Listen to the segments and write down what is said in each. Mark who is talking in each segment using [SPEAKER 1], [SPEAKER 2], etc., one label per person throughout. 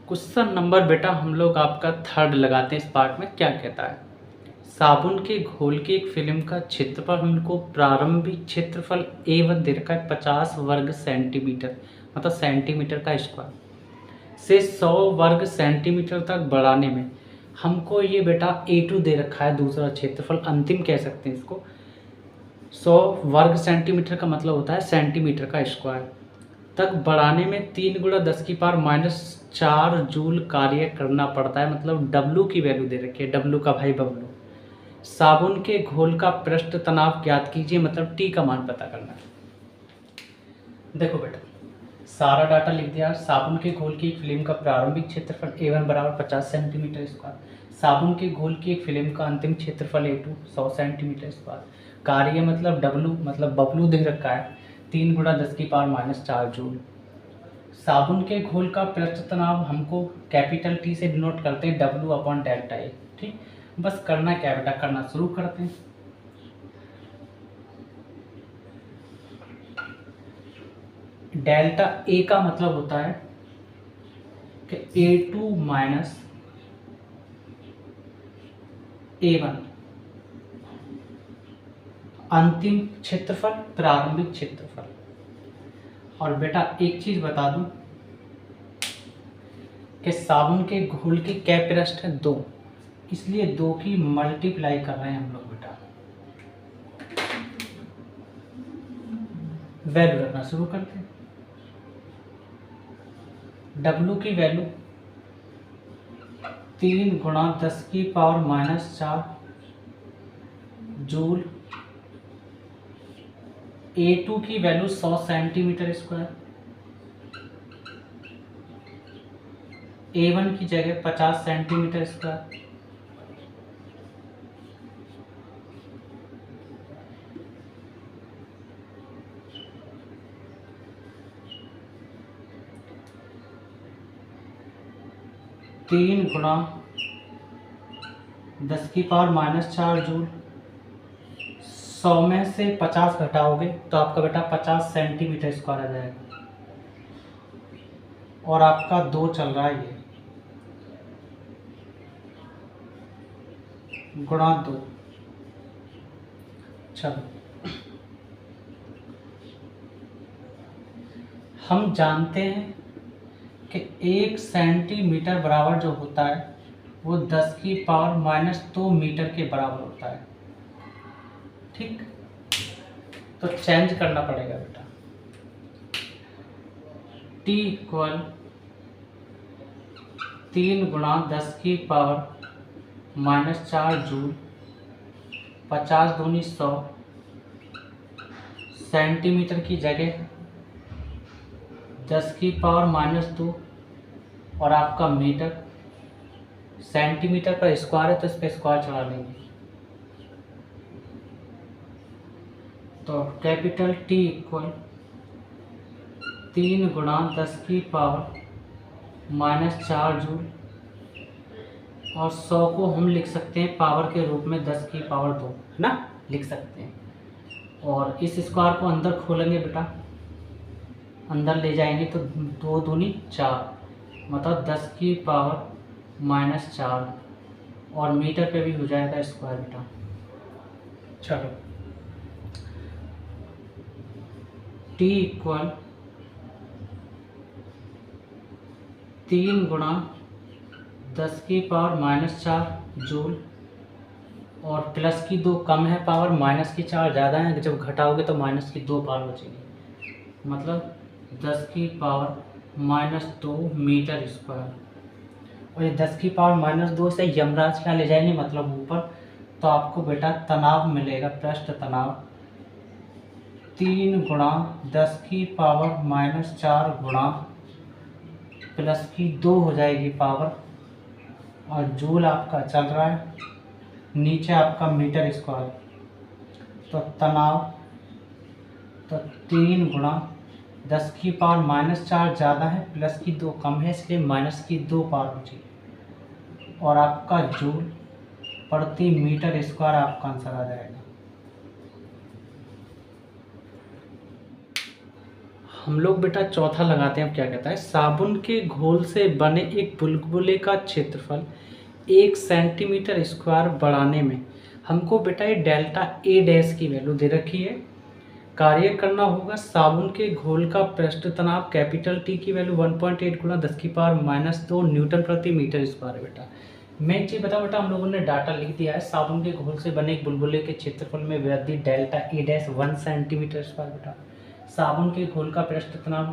[SPEAKER 1] Question number बेटा हम लोग आपका थर्ड लगाते हैं। इस पार्ट में क्या कहता है, साबुन के घोल की एक फिल्म का क्षेत्रफल हमको प्रारंभिक क्षेत्रफल A1 दे रखा है 50 वर्ग सेंटीमीटर, मतलब सेंटीमीटर का स्क्वायर से 100 वर्ग सेंटीमीटर तक बढ़ाने में हमको ये बेटा A2 दे रखा है, दूसरा क्षेत्रफल अंतिम कह सकते हैं इसको। 100 वर्ग सेंटीमीटर का मतलब होता है सेंटीमीटर का स्क्वायर तक बढ़ाने में 3 गुणा 10 की पावर -4 जूल कार्य करना पड़ता है। मतलब W की वैल्यू दे रखी है, W का भाई बबलू। साबुन के घोल का पृष्ठ तनाव ज्ञात कीजिए, मतलब T का मान पता करना है। देखो बेटा सारा डाटा लिख दिया। साबुन के घोल की एक फिल्म का प्रारंभिक क्षेत्रफल A1 बराबर 50 सेंटीमीटर स्क्वायर, साबुन के घोल की एक फिल्म का अंतिम क्षेत्रफल A2 100 सेंटीमीटर स्क्वायर, कार्य मतलब W मतलब बबलू दे रखा है 3 गुणा 10 की पावर -4 जूल। साबुन के घोल का पृष्ठ तनाव हमको कैपिटल T से डिनोट करते हैं W/डेल्टा A। ठीक, बस करना क्या बेटा, करना शुरू करते हैं। डेल्टा A का मतलब होता है कि A2 माइनस A1 अंतिम क्षेत्रफल प्रारंभिक क्षेत्रफल। और बेटा एक चीज बता दूं कि साबुन के घोल की क्या पृष्ठ है 2, इसलिए 2 की मल्टीप्लाई कर रहे हैं हम लोग बेटा। वैल्यू रखना शुरू करते हैं। W की वैल्यू 3 गुणा 10 की पावर -4 जूल। A2 की वैल्यू 100 सेंटीमीटर स्क्वायर, A1 की जगह 50 सेंटीमीटर स्क्वायर। तीन गुणा 10 की पावर -4 जूल। 100 में से 50 घटाओगे तो आपका बेटा 50 सेंटीमीटर स्क्वायर आ जाएगा। और आपका 2 चल रहा है ये, गुणा 2। चलो हम जानते हैं कि 1 सेंटीमीटर बराबर जो होता है वो 10 की पावर -2 मीटर के बराबर होता है। ठीक, तो चेंज करना पड़ेगा बेटा। T इक्वल 3 गुणा 10 की पावर -4 जूल, 50 दूनी 100 सेंटीमीटर की जगह 10 की पावर -2 और आपका मीटर। सेंटीमीटर पर स्क्वायर है तो इस पर स्क्वायर चढ़ा लेंगे। तो कैपिटल T इक्वल 3 गुणा 10 की पावर -4 जूल, और 100 को हम लिख सकते हैं पावर के रूप में 10 की पावर 2 ना लिख सकते हैं। और इस स्क्वायर को अंदर खोलेंगे बेटा, अंदर ले जाएंगे तो 2 दूनी 4, मतलब 10 की पावर -4, और मीटर पे भी हो जाएगा स्क्वायर बेटा। चलो T इक्वल 3 गुणा 10 की पावर -4 जूल, और प्लस की 2 कम है पावर, माइनस की 4 ज़्यादा है। जब घटाओगे तो माइनस की 2 पावर बचेगी, मतलब 10 की पावर -2 मीटर स्क्वायर। और ये 10 की पावर -2 से यमराज क्या ले जाएंगे, मतलब ऊपर, तो आपको बेटा तनाव मिलेगा, पृष्ठ तनाव 3 गुणा 10 की पावर -4 गुणा प्लस की 2 हो जाएगी पावर, और जूल आपका चल रहा है, नीचे आपका मीटर स्क्वायर। तो तनाव तो 3 गुणा 10 की पावर -4 ज़्यादा है, प्लस की 2 कम है, इसलिए माइनस की 2 पावर बची, और आपका जूल प्रति मीटर स्क्वायर आपका आंसर आ जाएगा। हम लोग बेटा चौथा लगाते हैं। अब क्या कहता है, साबुन के घोल से बने एक बुलबुले का क्षेत्रफल 1 सेंटीमीटर स्क्वायर बढ़ाने में हमको बेटा ये डेल्टा ए डैश की वैल्यू दे रखी है। कार्य करना होगा साबुन के घोल का पृष्ठ तनाव कैपिटल टी की वैल्यू 1.8 गुणा 10⁻², न्यूटन प्रति मीटर स्क्वायर है बेटा। मैं एक चीज़ बताओ बेटा, हम लोगों ने डाटा लिख दिया है। साबुन के घोल से बने एक बुलबुले के क्षेत्रफल में वृद्धि delta A dash 1 centimetre square बेटा। साबुन के घोल का पृष्ठ तनाव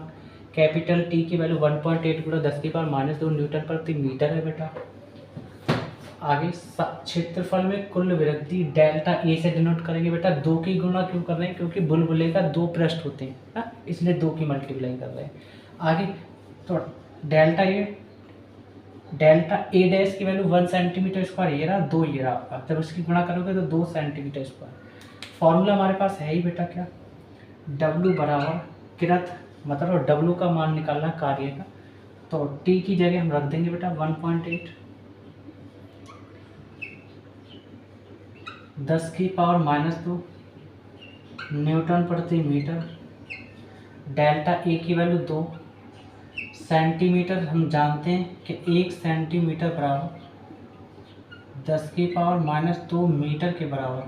[SPEAKER 1] कैपिटल टी की वैल्यू 1.8 गुणा 10⁻², न्यूटन प्रति मीटर है बेटा। आगे क्षेत्रफल में कुल वृद्धि डेल्टा ए से डिनोट करेंगे बेटा। 2 की गुणा क्यों कर रहे हैं, क्योंकि बुलबुले का 2 पृष्ठ होते हैं ना, इसलिए 2 की मल्टीप्लाई कर रहे हैं। आगे तो डेल्टा ए डैश की वैल्यू 1 सेंटीमीटर स्क्वायर, ये रहा 2, ये रहा आपका। जब इसकी गुणा करोगे तो 2 सेंटीमीटर स्क्वायर। फॉर्मूला हमारे पास है ही बेटा क्या, W बराबर किरत, मतलब W का मान निकालना कार्य का। तो T की जगह हम रख देंगे बेटा 1.8, 10⁻², न्यूटन प्रति मीटर। डेल्टा ए की वैल्यू 2 सेंटीमीटर, हम जानते हैं कि 1 सेंटीमीटर बराबर 10⁻² मीटर के बराबर।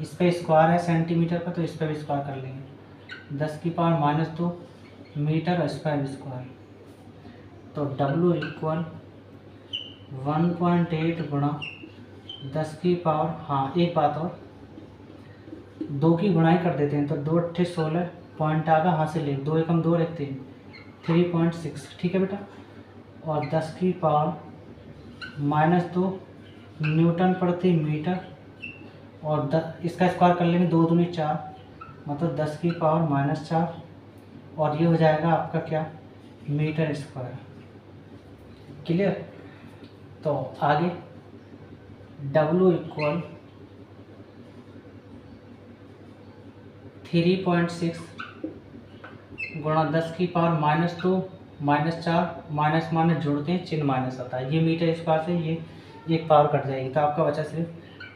[SPEAKER 1] इस पे स्क्वायर है सेंटीमीटर का, तो इस पर भी स्क्वायर कर लेंगे। 10⁻² मीटर स्क्वायर। तो W इक्वल 1.8 गुणा 10⁻, हाँ एक बात और, 2 की गुणाई कर देते हैं तो 2 8 16 पॉइंट आगा, हाँ से ले 2 एकम 2 रखते हैं 3.6, ठीक है बेटा। और 10⁻² न्यूटन प्रति मीटर, और इसका स्क्वायर कर लेंगे, 2 दूनी 4, मतलब 10⁻⁻4, और ये हो जाएगा आपका क्या, मीटर स्क्वायर। क्लियर। तो आगे W इक्वल 3.6 गुणा 10⁻², -4, माइनस माइनस जोड़ते हैं, चिन्ह माइनस आता है। ये मीटर स्क्वायर से ये एक पावर कट जाएगी, तो आपका बचा सिर्फ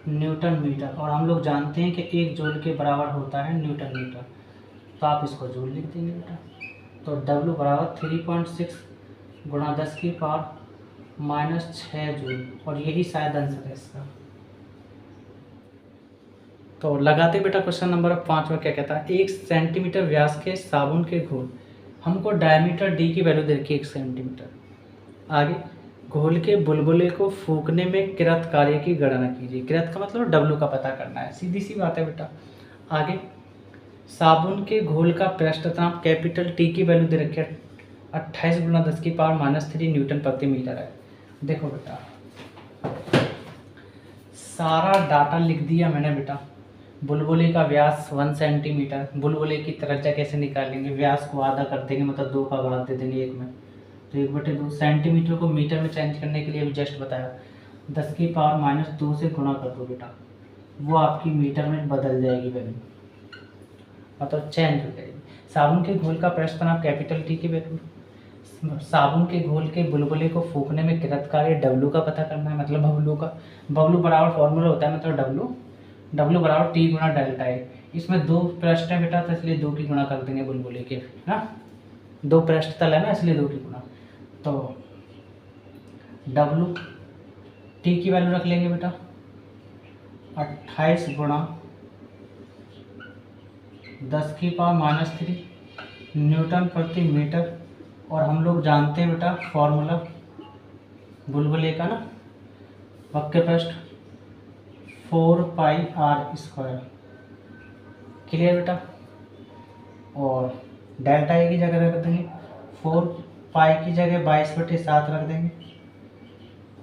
[SPEAKER 1] न्यूटन मीटर। और हम लोग जानते हैं कि 1 जूल के बराबर होता है न्यूटन मीटर, तो आप इसको जूल लिख देंगे बेटा। तो W बराबर 3.6 गुणा 10⁻⁻6 जूल, और यही शायद आंसर है इसका। तो लगाते बेटा क्वेश्चन नंबर 5 में क्या कहता है, 1 सेंटीमीटर व्यास के साबुन के घोल, हमको डायमीटर D की वैल्यू दे रखी है 1 सेंटीमीटर। आगे घोल के बुलबुले को फूकने में किरत कार्य की गणना कीजिए। किरत का मतलब W का पता करना है, सीधी सी बात है बेटा। आगे साबुन के घोल का पृष्ठ तनाव कैपिटल T की वैल्यू दे रखी है 28 गुणा 10⁻³ न्यूटन प्रति मीटर है। देखो बेटा सारा डाटा लिख दिया मैंने बेटा। बुलबुले का व्यास 1 सेंटीमीटर, बुलबुले की त्रिज्या कैसे निकालेंगे, व्यास को आधा कर देंगे, मतलब 2 का भाग दे देंगे 1 में, तो 1/2। सेंटीमीटर को मीटर में चेंज करने के लिए अभी जस्ट बताया, 10⁻² से गुणा कर दो बेटा, वो आपकी मीटर में बदल जाएगी वैल्यू, मतलब चेंज हो जाएगी। साबुन के घोल का पृष्ठ तनाव कैपिटल T की वैल्यू, साबुन के घोल के बुलबुले को फूकने में किरत कार्य W का पता करना है, मतलब बबलू बराबर फॉर्मूला होता है, मतलब W बराबर T गुणा डेल्टा है। इसमें 2 पृष्ठ है बेटा, तो इसलिए 2 की गुणा कर देंगे बुलबुले के ना, 2 पृष्ठ तल है ना, इसलिए 2 की गुणा। तो W T की वैल्यू रख लेंगे बेटा 28 गुणा 10⁻³ न्यूटन प्रति मीटर। और हम लोग जानते हैं बेटा फॉर्मूला बुलबुले का ना, वक्र पृष्ठ 4πr²। क्लियर बेटा। और डेल्टा ए की जगह रख देंगे 4π की जगह 22/7 रख देंगे,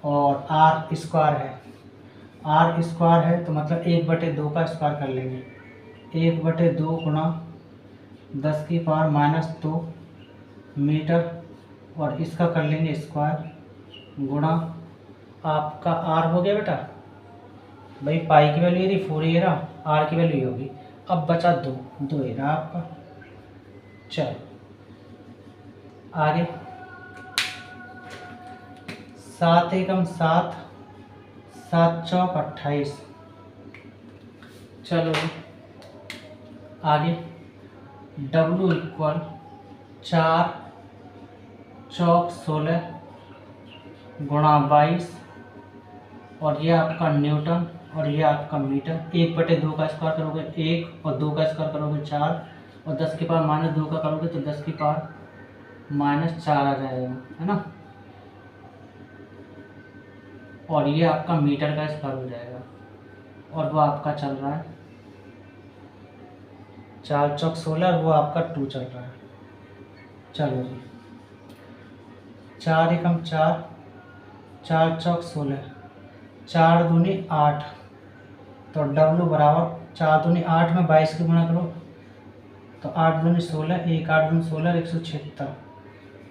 [SPEAKER 1] और r स्क्वायर है तो मतलब 1/2 का स्क्वायर कर लेंगे, 1/2 गुणा 10⁻² मीटर, और इसका कर लेंगे स्क्वायर गुणा आपका r हो गया बेटा, भाई पाई की वैल्यू ये रही 4, ये रहा, r की वैल्यू ये होगी। अब बचा 2 ये रहा आपका। चलो आगे 7 एकम 7, 7 चौक 28। चलो आगे W इक्वल 4 चौक 16 गुणा 22 और ये आपका न्यूटन और ये आपका मीटर। 1/2 का स्क्वायर करोगे 1 और 2 का स्क्वायर करोगे 4 और 10 की पावर -2 का करोगे तो 10 की पावर -4 आ जाएगा, है ना। और ये आपका मीटर का स्क्वायर हो जाएगा और वो आपका चल रहा है 4 चौक 16 और वो आपका 2 चल रहा है। चलो जी 4 एकम 4 4 चौक 16 4 दूनी 8 तो W बराबर 4 दूनी 8 में 22 की गुणा करो तो 8 दूनी 16 1 8 दूनी 16 176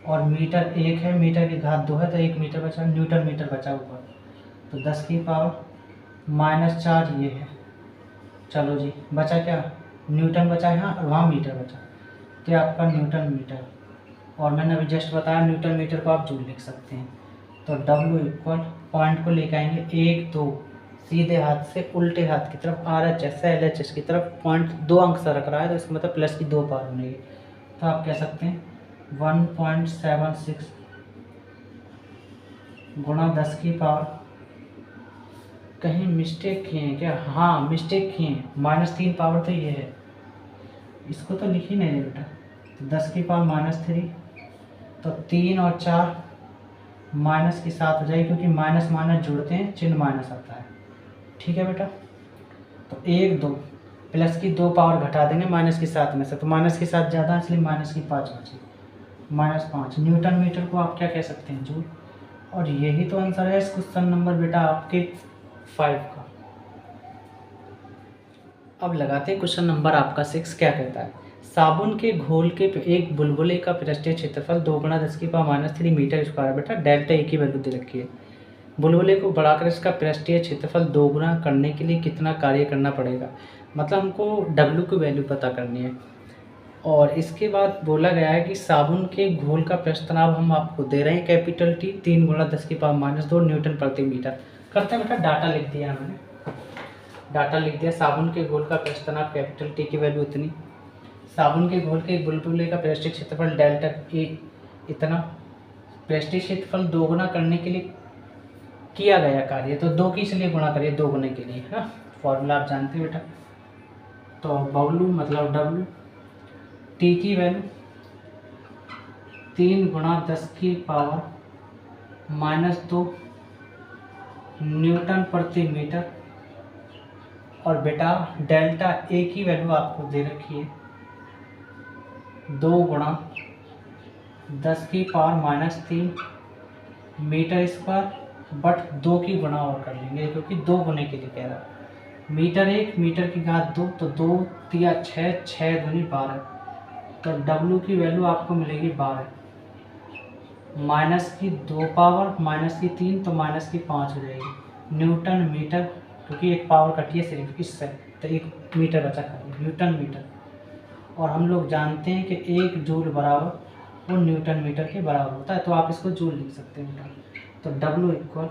[SPEAKER 1] और मीटर 1 है, मीटर की घात 2 है तो 1 मीटर बचा, न्यूटन मीटर बचा ऊपर तो 10 की पावर -4 ये है। चलो जी बचा क्या, न्यूटन बचा यहाँ और वहाँ मीटर बचा तो ये आपका न्यूटन मीटर। और मैंने अभी जस्ट बताया न्यूटन मीटर को आप जूल लिख सकते हैं। तो W इक्वल पॉइंट को लेकर आएंगे 1 2 सीधे हाथ से उल्टे हाथ की तरफ RHS से LHS की तरफ पॉइंट 2 अंक से रख रहा है तो इसका मतलब प्लस की 2 पावर बनेगी तो आप कह सकते हैं 1.76 गुणा 10 की पावर, कहीं मिस्टेक किए हैं क्या, हाँ मिस्टेक किए हैं, -3 पावर तो ये है, इसको तो लिख ही नहीं है बेटा। तो 10 की पावर -3 तो 3 और 4 माइनस की 7 हो जाएगी क्योंकि माइनस माइनस जुड़ते हैं चिन्ह माइनस आता है, ठीक है बेटा। तो 1 2 प्लस की 2 पावर घटा देंगे माइनस की 7 में से तो माइनस की 7 ज़्यादा है इसलिए माइनस की 5 बची, -5। न्यूटन मीटर को आप क्या कह सकते हैं, जूल। और यही तो आंसर है इस क्वेश्चन नंबर बेटा आपके 5 का। अब लगाते हैं क्वेश्चन नंबर आपका 6 क्या कहता है। साबुन के घोल के एक बुलबुले का पृष्ठीय क्षेत्रफल 2 × 10 की पावर -3 मीटर स्क्वायर बेटा डेल्टा ए की वैल्यू दे रखी है। बुलबुले को बढ़ाकर इसका पृष्ठीय क्षेत्रफल 2 गुना करने के लिए कितना कार्य करना पड़ेगा, मतलब हमको W की वैल्यू पता करनी है। और इसके बाद बोला गया है कि साबुन के घोल का पृष्ठ तनाव हम आपको दे रहे हैं कैपिटल T 3 × 10 की पावर -2 न्यूटन प्रति मीटर। करते हैं बेटा, डाटा लिख दिया मैंने, डाटा लिख दिया। साबुन के घोल का पृष्ठ तनाव कैपिटल T की वैल्यू इतनी, साबुन के घोल के एक बुलबुले का पृष्ठीय क्षेत्रफल डेल्टा ए इतना, पृष्ठीय क्षेत्रफल 2 गुना करने के लिए किया गया कार्य तो 2 की इसलिए गुणा करिए 2 गुने के लिए, है फॉर्मूला आप जानते हैं बेटा। तो W मतलब W, T की वैल्यू 3 × 10 की पावर -2 न्यूटन प्रति मीटर और बेटा डेल्टा ए की वैल्यू आपको दे रखी है 2 × 10 की पावर -3 मीटर स्क्वायर बट 2 की गुणा और कर लेंगे क्योंकि 2 गुने के लिए कह रहा है। मीटर 1 मीटर की घात 2 तो 2 3 6 6 दूनी 12 तो W की वैल्यू आपको मिलेगी 12, माइनस की 2 पावर माइनस की 3 तो माइनस की 5 हो जाएगी न्यूटन मीटर, क्योंकि एक पावर कटी है सिर्फ इससे तो 1 मीटर बचा खाली न्यूटन मीटर। और हम लोग जानते हैं कि 1 जूल बराबर वो न्यूटन मीटर के बराबर होता है तो आप इसको जूल लिख सकते हैं बेटा। तो W इक्वल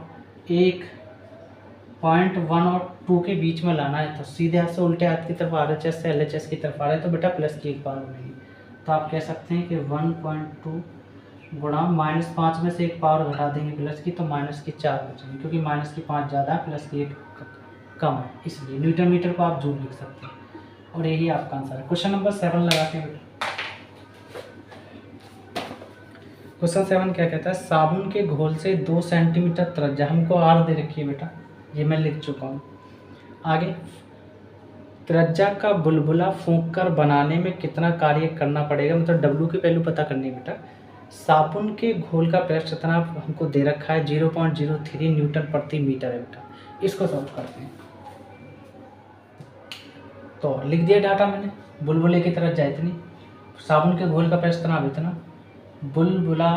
[SPEAKER 1] 1.1 और 2 के बीच में लाना है तो सीधे हाथ से उल्टे हाथ की तरफ RHS से LHS की तरफ आ रहा है तो बेटा प्लस की 1 पावर बनेगी तो आप कह सकते हैं कि 1.2 गुणा -5 में से 1 पावर घटा देंगे प्लस की तो माइनस की 4 बचेंगे क्योंकि माइनस की 5 ज़्यादा है प्लस की 1 कम है इसलिए न्यूटन मीटर को आप जूल लिख सकते हैं और यही आपका आंसर है। क्वेश्चन नंबर 7 लगाते हैं बेटा। क्वेश्चन 7 क्या कहता है, साबुन के घोल से 2 सेंटीमीटर त्रिज्या, हमको R दे रखी है बेटा, ये मैं लिख चुका हूँ। आगे त्रिज्या का बुलबुला फूंक कर बनाने में कितना कार्य करना पड़ेगा, मतलब W की वैल्यू पता करनी है बेटा। साबुन के घोल का पृष्ठ तनाव हमको दे रखा है 0.03 न्यूटन प्रति मीटर है बेटा, इसको सॉल्व करते हैं। तो लिख दिया डाटा मैंने, बुलबुले की त्रिज्या इतनी, साबुन के घोल का पृष्ठ तनाव इतना, बुलबुला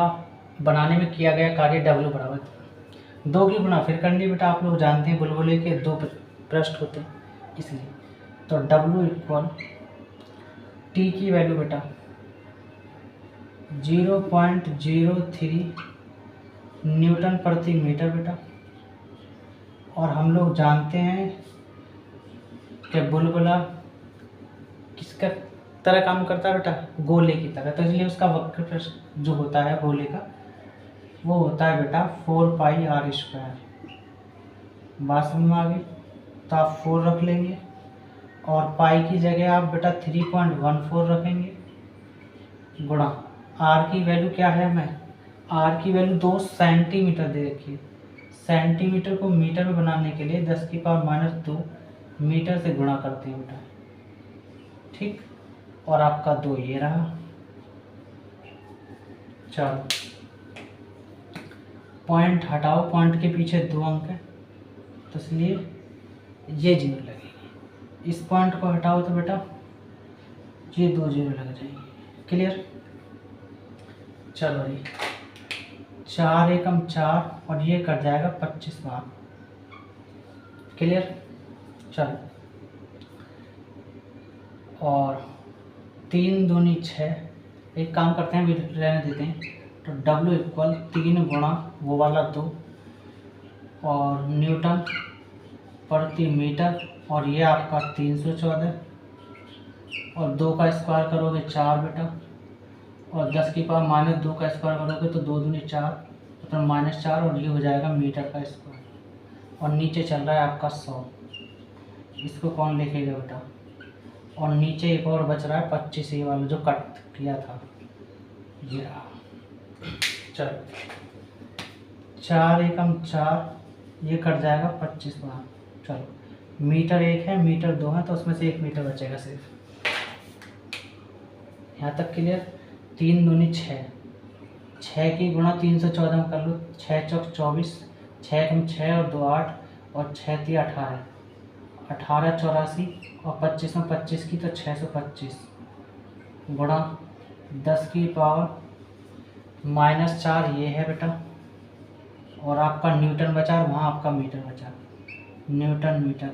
[SPEAKER 1] बनाने में किया गया कार्य W बराबर 2 की गुणा फिर करनी बेटा, आप लोग जानते हैं बुलबुले के 2 पृष्ठ होते हैं इसलिए। तो W इक्वल T की वैल्यू बेटा 0.03 न्यूटन प्रति मीटर बेटा। और हम लोग जानते हैं कि बुलबुला किसका तरह काम करता है बेटा, गोले की तरह। तो इसलिए उसका वक्र जो होता है गोले का वो होता है बेटा 4πr²। बात समझ में आ गई? तो आप 4 रख लेंगे और पाई की जगह आप बेटा 3.14 रखेंगे गुणा आर की वैल्यू क्या है हमें, आर की वैल्यू 2 सेंटीमीटर दे रखी है। सेंटीमीटर को मीटर में बनाने के लिए 10⁻⁻2 मीटर से गुणा करते हैं बेटा, ठीक। और आपका 2 ये रहा। चलो पॉइंट हटाओ, पॉइंट के पीछे 2 अंक है तो इसलिए ये 0 लगेगी। इस पॉइंट को हटाओ तो बेटा ये 2 0 लग जाएंगे। क्लियर? चलो जी 4 एकम 4 और ये कट जाएगा 25 बार। क्लियर? चलो और 3 दूनी 6। एक काम करते हैं, रहने देते हैं। तो W इक्वल 3 गुणा वो वाला 2 और न्यूटन प्रति मीटर, और ये आपका 314 और 2 का स्क्वायर करोगे 4 बेटा, और 10⁻⁻2 का स्क्वायर करोगे तो 2 दूनी 4 मतलब -4 और ये हो जाएगा मीटर का स्क्वायर। और नीचे चल रहा है आपका 100, इसको कौन लिखेगा बेटा? और नीचे एक और बच रहा है 25 ये वाला जो कट किया था, ये रहा। चलो 4 एकम 4 ये कट जाएगा 25 बार। चलो मीटर 1 है, मीटर 2 है तो उसमें से 1 मीटर बचेगा सिर्फ। यहाँ तक क्लियर? 3 दूनी 6, 6 की गुणा 314 में कर लो, 6 चौक 24, 6 एकम 6 और 2 8 और 6 3 18, 18 84 और 25 में 25 की तो 625 गुणा 10⁻⁻4 ये है बेटा, और आपका न्यूटन बचा और वहाँ आपका मीटर बचा, न्यूटन मीटर।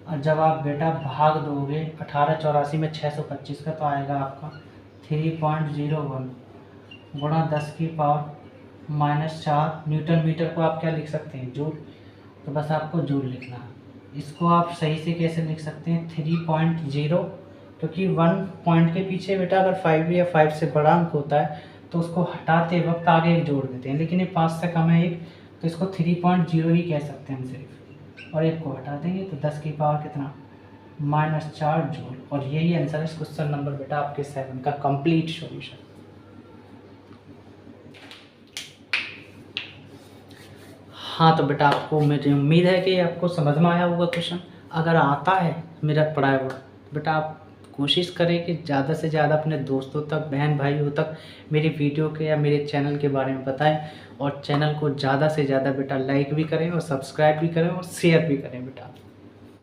[SPEAKER 1] और जब आप बेटा भाग दोगे 1884 में 625 का तो आएगा आपका 3.01 गुणा 10⁻⁻4। न्यूटन मीटर को आप क्या लिख सकते हैं? जूल। तो बस आपको जूल लिखना है। इसको आप सही से कैसे लिख सकते हैं? 3.0, क्योंकि 1 पॉइंट के पीछे बेटा अगर 5 या 5 से बड़ा अंक होता है तो उसको हटाते वक्त आगे एक जोड़ देते हैं, लेकिन ये 5 से कम है 1 तो इसको 3.0 ही कह सकते हैं हम सिर्फ। और 1 को हटा देंगे तो 10 की पावर कितना? -4 जूल। और यही आंसर है क्वेश्चन नंबर बेटा आपके 7 का कंप्लीट सॉल्यूशन। हाँ तो बेटा आपको मेरी उम्मीद है कि आपको समझ में आया होगा क्वेश्चन। अगर आता है मेरा पढ़ाया हुआ तो बेटा आप कोशिश करें कि ज़्यादा से ज़्यादा अपने दोस्तों तक, बहन भाइयों तक मेरी वीडियो के या मेरे चैनल के बारे में बताएं, और चैनल को ज़्यादा से ज़्यादा बेटा लाइक भी करें और सब्सक्राइब भी करें और शेयर भी करें बेटा।